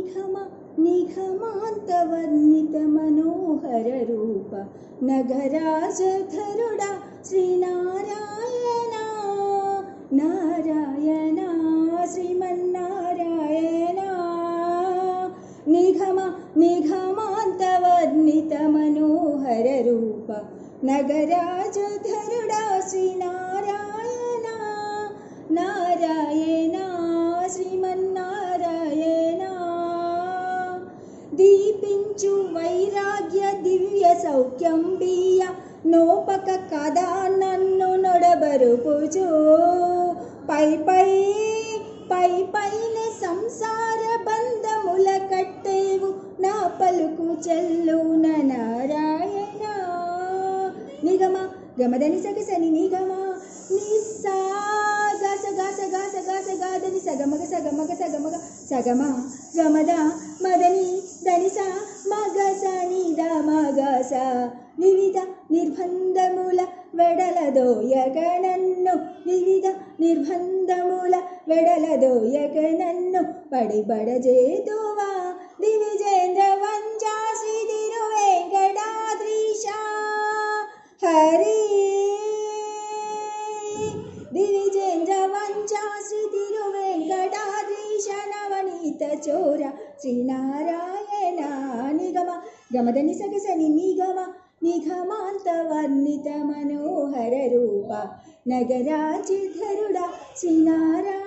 निघम निघमान्तवर्णित मनोहर रूप नगराजधरुडा श्रीनारायण नारायण श्रीमन्नारायण निघम निघमान्तवर्णित मनोहर रूप नगराजधरुडा श्रीनारायण नारायण श्रीमन्नारायण दीपिंचु वैराग्य दिव्य सौख्यं बीय नोपक कदा नन्नु नोडबरुपुजो पै पै पै पैने संसार बंधमुल कट्टेवु ना पलुकु चल्लुन नारायण निगम गमदनि सगसनि निगम निस्सा गस गस गस गस गादनि सगमग सगमग सगमग सगम गमद मदनि दनिस मग सनि द मग स विविध निर्बंधमुल वेडलदोयगनन्नु विविध निर्बंधमुल वेडलदोयगनन्नु पडिबडजेदुव दिविजेन्द्र वंजा श्री तिरुवेंकटाद्रीश हरि दिविजेन्द्र वंजा श्री तिरुवेंकटाद्रीश नवनीत चोर श्रीनारायण निगम गमदनि सगसनि निगम निघमान्तवर्णित मनोहर रूप नगराजधरुडा श्रीनारायण।